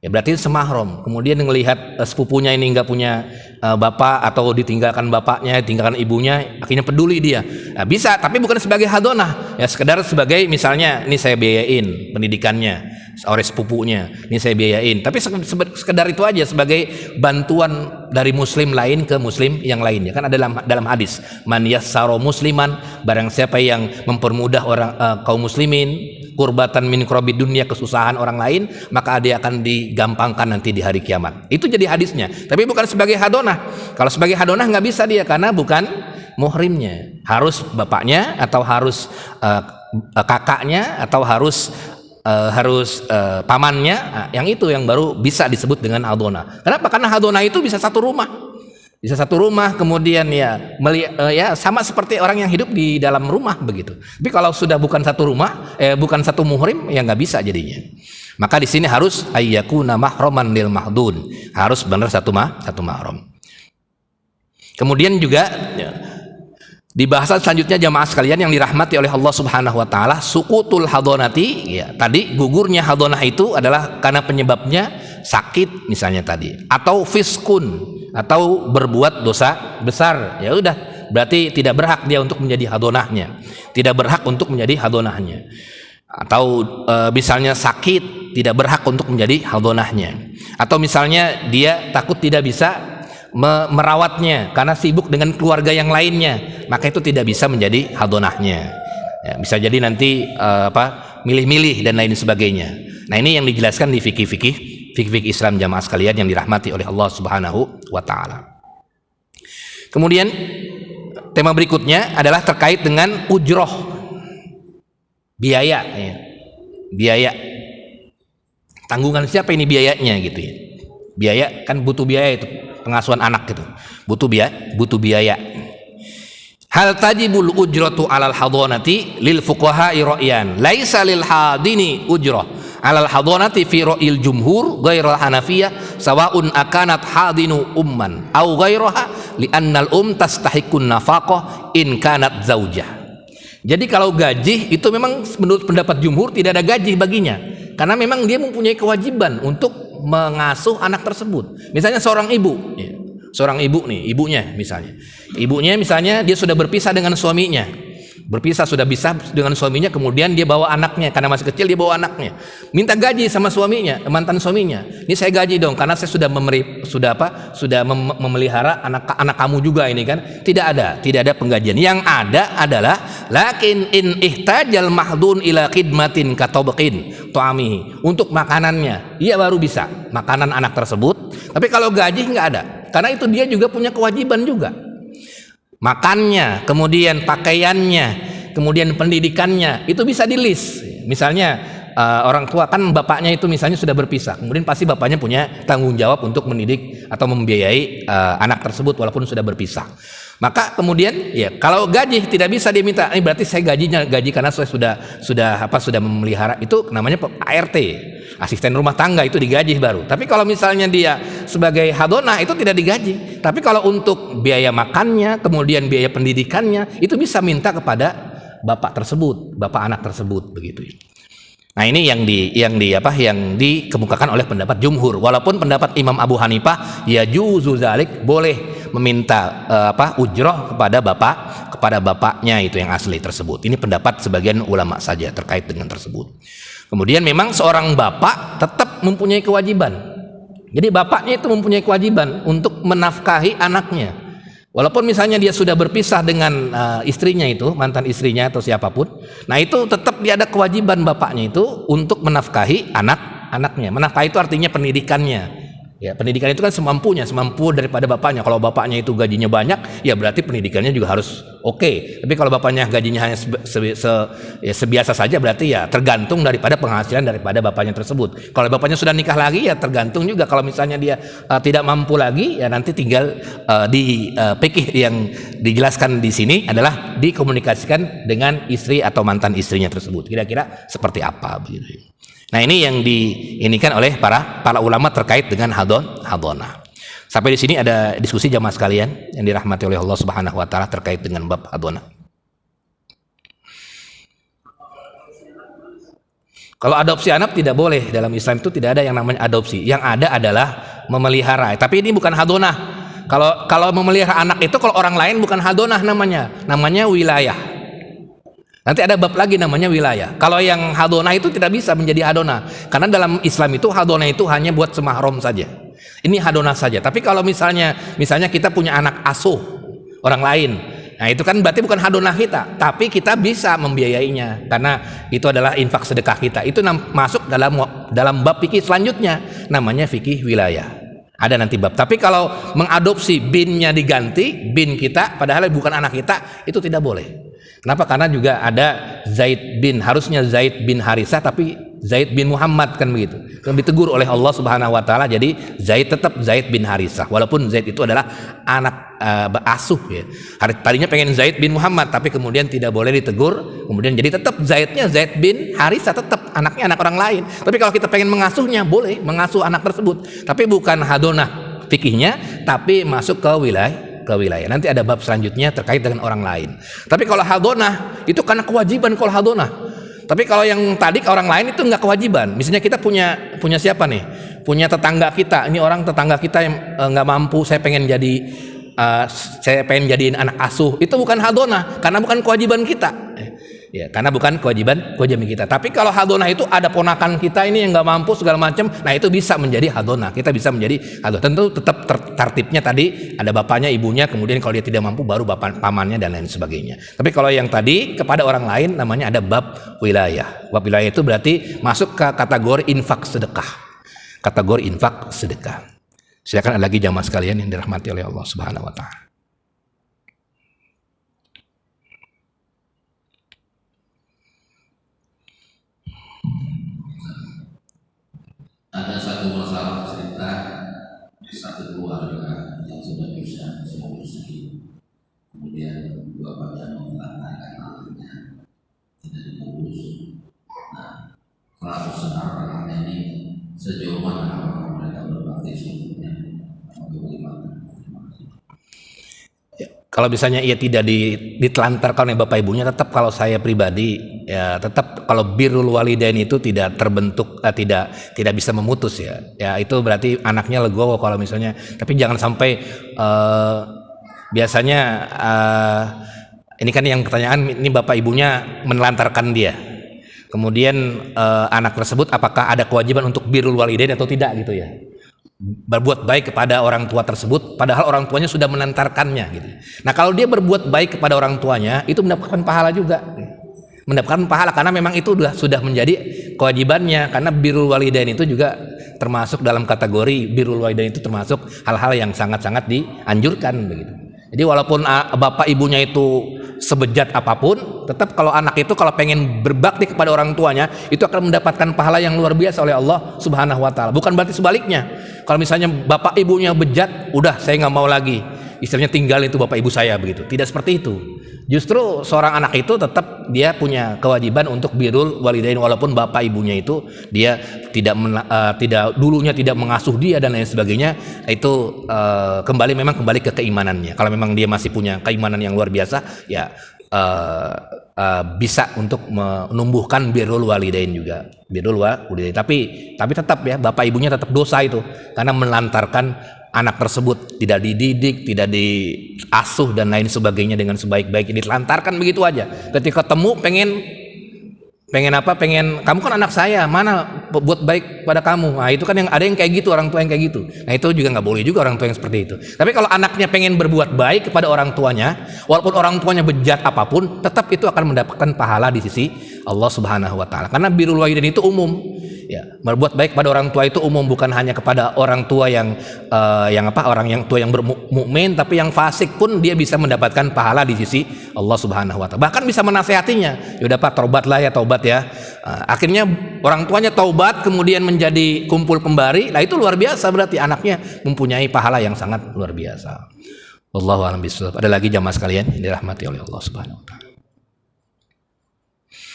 Ya berarti semahram. Kemudian melihat sepupunya ini nggak punya bapak atau ditinggalkan bapaknya, ditinggalkan ibunya, akhirnya peduli dia. Nah, bisa, tapi bukan sebagai hadonah. Ya sekedar sebagai misalnya ini saya biayain pendidikannya oleh sepupunya, ini saya biayain. Tapi sekedar itu aja sebagai bantuan dari muslim lain ke muslim yang lainnya. Kan ada dalam hadis, man yassaro musliman, barang siapa yang mempermudah orang kaum muslimin kurbatan min kurabid dunia, kesusahan orang lain, maka dia akan digampangkan nanti di hari kiamat. Itu jadi hadisnya. Tapi bukan sebagai hadonah. Kalau sebagai hadonah nggak bisa dia, karena bukan muhrimnya. Harus bapaknya atau harus kakaknya atau harus pamannya, yang itu yang baru bisa disebut dengan hadonah. Kenapa? Karena hadonah itu bisa satu rumah, kemudian ya sama seperti orang yang hidup di dalam rumah begitu. Tapi kalau sudah bukan satu rumah, bukan satu muhrim, ya nggak bisa jadinya. Maka di sini harus ayyakuna mahraman lil mahdun, harus benar satu mahram. Kemudian juga ya, di bahasan selanjutnya jamaah sekalian yang dirahmati oleh Allah Subhanahu wa taala, sukutul hadonati, ya tadi gugurnya hadonah itu adalah karena penyebabnya sakit misalnya tadi, atau fiskun, atau berbuat dosa besar. Ya udah, berarti tidak berhak dia untuk menjadi hadonahnya, atau misalnya sakit, tidak berhak untuk menjadi hadonahnya, atau misalnya dia takut tidak bisa merawatnya karena sibuk dengan keluarga yang lainnya, maka itu tidak bisa menjadi hadonahnya. Ya, bisa jadi nanti milih-milih dan lain sebagainya. Nah ini yang dijelaskan di fikih Islam jamaah sekalian yang dirahmati oleh Allah Subhanahu wa taala. Kemudian tema berikutnya adalah terkait dengan ujroh, biaya ya. Biaya. Tanggungan siapa ini biayanya gitu ya. Biaya kan butuh biaya itu, pengasuhan anak gitu. Butuh biaya. Hal tajibul ujratu alal hadonati lil fuqaha'i ra'yan laisa lil hadini ujrah alal hadonati fi ra'il jumhur ghairal hanafiyah sawaun akanat hadinu umman au ghairaha li annal tastahiqun nafaqah in kanat zaujah. Jadi kalau gaji itu memang menurut pendapat jumhur tidak ada gaji baginya, karena memang dia mempunyai kewajiban untuk mengasuh anak tersebut. Misalnya seorang ibu nih, ibunya misalnya dia sudah berpisah dengan suaminya, kemudian dia bawa anaknya, karena masih kecil dia bawa anaknya, minta gaji sama mantan suaminya, ini saya gaji dong karena saya sudah memelihara anak kamu juga ini kan. Tidak ada penggajian. Yang ada adalah lakin in ihtajal mahdun ila khidmatin katabqin tu'amihi, untuk makanannya dia baru bisa makanan anak tersebut. Tapi kalau gaji nggak ada, karena itu dia juga punya kewajiban juga, makannya, kemudian pakaiannya, kemudian pendidikannya, itu bisa di list. Misalnya orang tua kan bapaknya itu misalnya sudah berpisah, kemudian pasti bapaknya punya tanggung jawab untuk mendidik atau membiayai anak tersebut walaupun sudah berpisah. Maka kemudian ya kalau gaji tidak bisa dia minta, ini berarti saya gaji karena saya sudah memelihara, itu namanya ART, asisten rumah tangga, itu digaji baru. Tapi kalau misalnya dia sebagai hadonah itu tidak digaji. Tapi kalau untuk biaya makannya, kemudian biaya pendidikannya, itu bisa minta kepada bapak anak tersebut begitu. Nah, ini yang dikemukakan oleh pendapat jumhur. Walaupun pendapat Imam Abu Hanifah ya juzu zalik, boleh meminta ujroh kepada bapaknya itu yang asli tersebut. Ini pendapat sebagian ulama saja terkait dengan tersebut. Kemudian memang seorang bapak tetap mempunyai kewajiban. Jadi bapaknya itu mempunyai kewajiban untuk menafkahi anaknya. Walaupun misalnya dia sudah berpisah dengan istrinya itu, mantan istrinya atau siapapun, nah itu tetap dia ada kewajiban bapaknya itu untuk menafkahi anak-anaknya. Menafkahi itu artinya pendidikannya. Ya, pendidikan itu kan semampu daripada bapaknya. Kalau bapaknya itu gajinya banyak, ya berarti pendidikannya juga harus oke. Tapi kalau bapaknya gajinya hanya sebiasa saja, berarti ya tergantung daripada penghasilan daripada bapaknya tersebut. Kalau bapaknya sudah nikah lagi, ya tergantung juga. Kalau misalnya dia tidak mampu lagi, ya nanti tinggal di fikih yang dijelaskan di sini adalah dikomunikasikan dengan istri atau mantan istrinya tersebut. Kira-kira seperti apa begitu. Nah, ini yang diinikan oleh para ulama terkait dengan hadonah. Sampai di sini ada diskusi jamaah sekalian yang dirahmati oleh Allah Subhanahu wa taala terkait dengan bab hadonah. Kalau adopsi anak tidak boleh, dalam Islam itu tidak ada yang namanya adopsi. Yang ada adalah memelihara. Tapi ini bukan hadonah. Kalau memelihara anak itu kalau orang lain bukan hadonah namanya wilayah. Nanti ada bab lagi namanya wilayah. Kalau yang hadonah itu tidak bisa menjadi hadonah, karena dalam Islam itu hadonah itu hanya buat semahram saja. Ini hadonah saja. Tapi kalau misalnya kita punya anak asuh orang lain, nah itu kan berarti bukan hadonah kita, tapi kita bisa membiayainya karena itu adalah infak sedekah kita. Itu masuk dalam bab fikih selanjutnya, namanya fikih wilayah. Ada nanti bab. Tapi kalau mengadopsi binnya diganti bin kita, padahal bukan anak kita, itu tidak boleh. Kenapa? Karena juga ada Zaid bin, harusnya Zaid bin Harisah tapi Zaid bin Muhammad kan begitu. Dan ditegur oleh Allah Subhanahu wa taala, jadi Zaid tetap Zaid bin Harisah. Walaupun Zaid itu adalah anak asuh ya. Tadinya pengen Zaid bin Muhammad tapi kemudian tidak boleh ditegur, kemudian jadi tetap Zaidnya Zaid bin Harisah, tetap anaknya anak orang lain. Tapi kalau kita pengen mengasuhnya, boleh mengasuh anak tersebut. Tapi bukan hadonah fikihnya, tapi masuk ke wilayah. Nanti ada bab selanjutnya terkait dengan orang lain. Tapi kalau hadonah itu karena kewajiban kalau hadonah. Tapi kalau yang tadi ke orang lain itu nggak kewajiban. Misalnya kita punya siapa nih? Punya tetangga kita. Ini orang tetangga kita yang nggak mampu. Saya pengen jadiin anak asuh. Itu bukan hadonah karena bukan kewajiban kita. Ya, karena bukan kewajiban kita. Tapi kalau hadonah itu ada ponakan kita ini yang nggak mampu segala macam, nah itu bisa menjadi hadonah. Kita bisa menjadi hadonah. Tentu tetap tertibnya tadi ada bapaknya, ibunya, kemudian kalau dia tidak mampu baru pamannya dan lain sebagainya. Tapi kalau yang tadi kepada orang lain namanya ada bab wilayah. Bab wilayah itu berarti masuk ke kategori infak sedekah. Kategori infak sedekah. Silakan ada lagi jamaah sekalian yang dirahmati oleh Allah Subhanahu wa taala. Ada satu masalah cerita di satu keluarga yang sudah miskin, kemudian bapaknya mengatakan anaknya tidak diurus. Nah, kalau senar anaknya ini sejauh mana apakah mereka berbakti sebetulnya atau bagaimana? Kalau misalnya ia tidak ditelantarkan oleh bapak ibunya, tetap kalau saya pribadi ya tetap kalau birrul walidain itu tidak terbentuk, tidak bisa memutus ya. Ya itu berarti anaknya legowo kalau misalnya. Tapi jangan sampai biasanya ini kan yang pertanyaan ini bapak ibunya menelantarkan dia. Kemudian anak tersebut apakah ada kewajiban untuk birrul walidain atau tidak gitu ya. Berbuat baik kepada orang tua tersebut padahal orang tuanya sudah menantarkannya gitu. Nah, kalau dia berbuat baik kepada orang tuanya itu mendapatkan pahala juga. Mendapatkan pahala karena memang itu sudah menjadi kewajibannya, karena birrul walidain itu juga termasuk dalam kategori birrul walidain itu termasuk hal-hal yang sangat-sangat dianjurkan begitu. Jadi walaupun bapak ibunya itu sebejat apapun, tetap kalau anak itu kalau pengen berbakti kepada orang tuanya itu akan mendapatkan pahala yang luar biasa oleh Allah Subhanahu wa taala. Bukan berarti sebaliknya. Kalau misalnya bapak ibunya bejat, udah saya nggak mau lagi. Istilahnya tinggal itu bapak ibu saya begitu. Tidak seperti itu. Justru seorang anak itu tetap dia punya kewajiban untuk birrul walidain walaupun bapak ibunya itu dia dulunya tidak mengasuh dia dan lain sebagainya. Itu kembali ke keimanannya. Kalau memang dia masih punya keimanan yang luar biasa, ya bisa untuk menumbuhkan birrul walidain juga, birrul walidain. Tapi tetap ya, bapak ibunya tetap dosa itu karena melantarkan anak tersebut tidak dididik, tidak diasuh dan lain sebagainya dengan sebaik-baiknya, ditelantarkan begitu aja. Ketika ketemu pengen apa? Pengen, kamu kan anak saya, mana buat baik pada kamu. Nah itu kan yang ada yang kayak gitu, orang tua yang kayak gitu. Nah itu juga nggak boleh juga orang tua yang seperti itu. Tapi kalau anaknya pengen berbuat baik kepada orang tuanya, walaupun orang tuanya bejat apapun, tetap itu akan mendapatkan pahala di sisi Allah Subhanahu Wa Taala. Karena birrul walidain itu umum. Ya, berbuat baik pada orang tua itu umum, bukan hanya kepada orang tua yang orang yang tua yang bermukmin, tapi yang fasik pun dia bisa mendapatkan pahala di sisi Allah Subhanahu Wa Taala. Bahkan bisa menasehatinya, yaudah Pak, taubatlah ya, taubat ya. Akhirnya orang tuanya taubat, kemudian menjadi kumpul kembali. Nah itu luar biasa, berarti anaknya mempunyai pahala yang sangat luar biasa. Wallahu a'lam bishawab. Ada lagi jamaah sekalian yang dirahmati oleh Allah Subhanahu Wa Taala.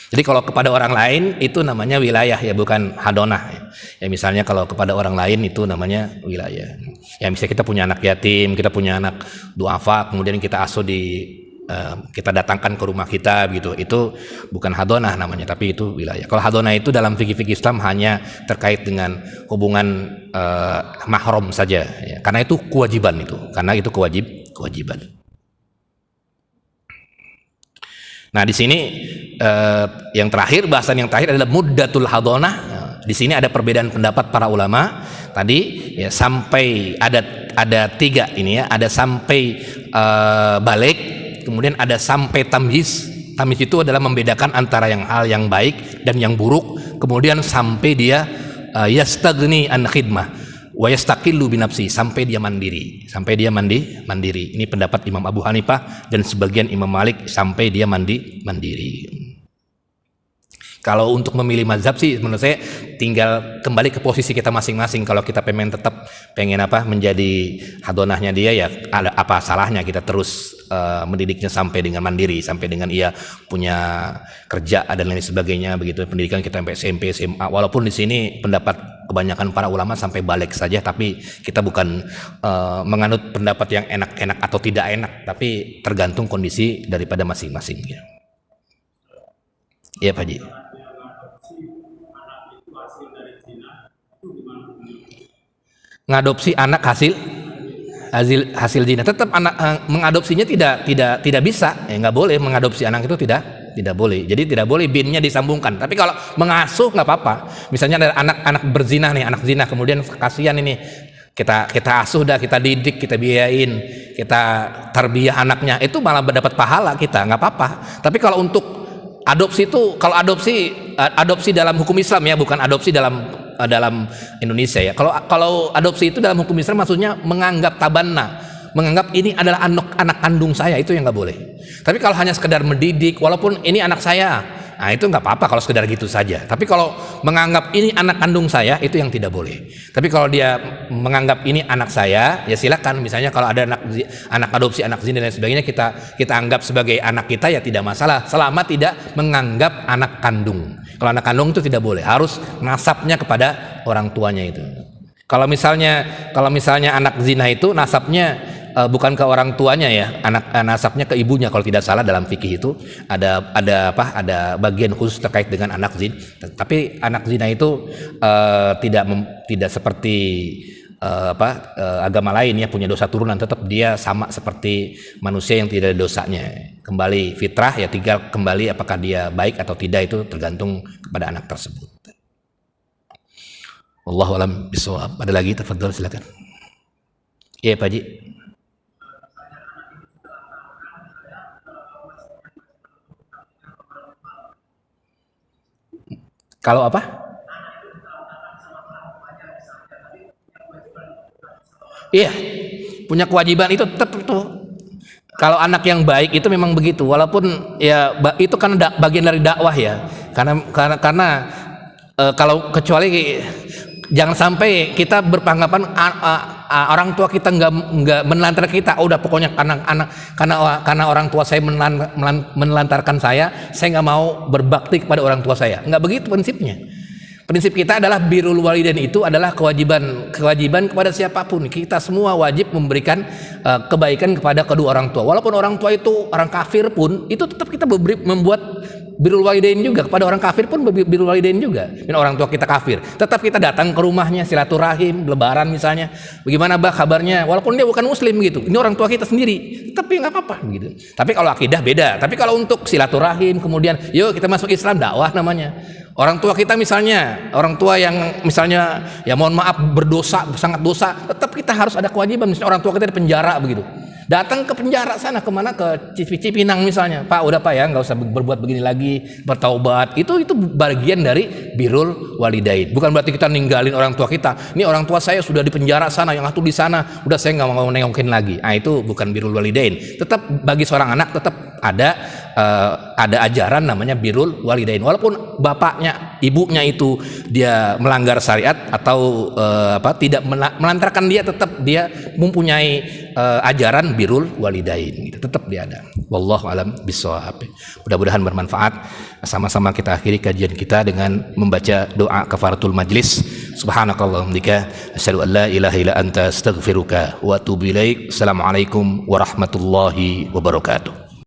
Jadi kalau kepada orang lain itu namanya wilayah ya, bukan hadonah ya. Ya misalnya kalau kepada orang lain itu namanya wilayah. Ya misalnya kita punya anak yatim, kita punya anak duafa, kemudian kita asuh kita datangkan ke rumah kita gitu. Itu bukan hadonah namanya, tapi itu wilayah. Kalau hadonah itu dalam fikih Islam hanya terkait dengan hubungan mahram saja ya. Karena itu kewajiban itu. Karena itu kewajiban. Nah di sini yang terakhir, bahasan yang terakhir adalah muddatul hadonah. Nah, di sini ada perbedaan pendapat para ulama. Tadi ya sampai ada 3 ini ya, ada sampai balik, kemudian ada sampai tamyiz. Tamyiz itu adalah membedakan antara hal yang baik dan yang buruk. Kemudian sampai dia yastagni an khidmah wa yastaqillu binafsi, sampai dia mandiri, mandiri. Ini pendapat Imam Abu Hanifah dan sebagian Imam Malik, sampai dia mandiri. Kalau untuk memilih mazhab sih menurut saya tinggal kembali ke posisi kita masing-masing. Kalau kita pengen menjadi hadonahnya dia, ya ada apa salahnya kita terus mendidiknya sampai dengan mandiri, sampai dengan ia punya kerja dan lain sebagainya begitu. Pendidikan kita sampai SMP, SMA. Walaupun di sini pendapat kebanyakan para ulama sampai balik saja, tapi kita bukan menganut pendapat yang enak-enak atau tidak enak, tapi tergantung kondisi daripada masing-masing ya. Iya Pak Haji. Ngadopsi anak hasil zina, tetap anak mengadopsinya tidak bisa ya, nggak boleh mengadopsi anak itu, tidak boleh. Jadi tidak boleh binnya disambungkan. Tapi kalau mengasuh nggak apa-apa. Misalnya ada anak berzina nih, anak zina, kemudian kasihan ini kita asuh dah, kita didik, kita biayain, kita tarbiyah anaknya, itu malah mendapat pahala kita, nggak apa-apa. Tapi kalau untuk adopsi itu, kalau adopsi dalam hukum Islam ya, bukan adopsi dalam Indonesia ya. Kalau adopsi itu dalam hukum Islam maksudnya menganggap tabanna, menganggap ini adalah anak kandung saya, itu yang nggak boleh. Tapi kalau hanya sekedar mendidik, walaupun ini anak saya, nah itu nggak apa-apa kalau sekedar gitu saja. Tapi kalau menganggap ini anak kandung saya, itu yang tidak boleh. Tapi kalau dia menganggap ini anak saya, ya silakan. Misalnya kalau ada anak adopsi, anak zina dan sebagainya, kita anggap sebagai anak kita, ya tidak masalah, selama tidak menganggap anak kandung. Kalau anak kandung itu tidak boleh, harus nasabnya kepada orang tuanya itu. Kalau misalnya anak zina itu nasabnya bukan ke orang tuanya ya, nasabnya ke ibunya kalau tidak salah. Dalam fikih itu ada bagian khusus terkait dengan anak zina. Tapi anak zina itu tidak seperti agama lain ya, punya dosa turunan, tetap dia sama seperti manusia yang tidak ada dosanya. Kembali fitrah ya, tinggal kembali apakah dia baik atau tidak, itu tergantung kepada anak tersebut. Wallahu a'lam bishawab. Ada lagi? Tafadhol, silakan. Iya Pak Haji. Kalau apa? Iya, punya kewajiban itu tetap tuh. Kalau anak yang baik itu memang begitu, walaupun ya itu kan bagian dari dakwah ya. Karena kalau kecuali jangan sampai kita berpanggapan orang tua kita nggak menelantarkan kita. Udah pokoknya karena orang tua saya menelantarkan saya nggak mau berbakti kepada orang tua saya. Nggak begitu prinsipnya. Prinsip kita adalah birrul walidain itu adalah kewajiban kepada siapapun. Kita semua wajib memberikan kebaikan kepada kedua orang tua. Walaupun orang tua itu orang kafir pun, itu tetap kita membuat birrul walidain juga. Kepada orang kafir pun birrul walidain juga. Dan orang tua kita kafir, tetap kita datang ke rumahnya, silaturahim, lebaran misalnya. Bagaimana bah kabarnya? Walaupun dia bukan muslim gitu. Ini orang tua kita sendiri, tapi nggak apa-apa gitu. Tapi kalau akidah beda. Tapi kalau untuk silaturahim, kemudian yuk kita masuk Islam, dakwah namanya. Orang tua kita misalnya, orang tua yang misalnya ya mohon maaf berdosa, sangat dosa, tetap kita harus ada kewajiban. Misalnya orang tua kita di penjara begitu, datang ke penjara sana, kemana, ke Cipinang misalnya, Pak udah Pak ya nggak usah berbuat begini lagi, bertaubat. Itu bagian dari birrul walidain. Bukan berarti kita ninggalin orang tua kita. Ini orang tua saya sudah di penjara sana, yang satu di sana, udah saya nggak mau nengokin lagi. Nah itu bukan birrul walidain. Tetap bagi seorang anak tetap ada ajaran namanya birrul walidain. Walaupun bapaknya, ibunya itu dia melanggar syariat atau tidak melantarkan, dia tetap dia mempunyai ajaran birrul walidain gitu. Tetap dia ada. Wallahu alam bissawab. Mudah-mudahan bermanfaat. Sama-sama kita akhiri kajian kita dengan membaca doa kafaratul majlis. Subhanakallahumma asyhadu an la ilaha illa anta astaghfiruka wa atubu ilaik. Assalamualaikum warahmatullahi wabarakatuh.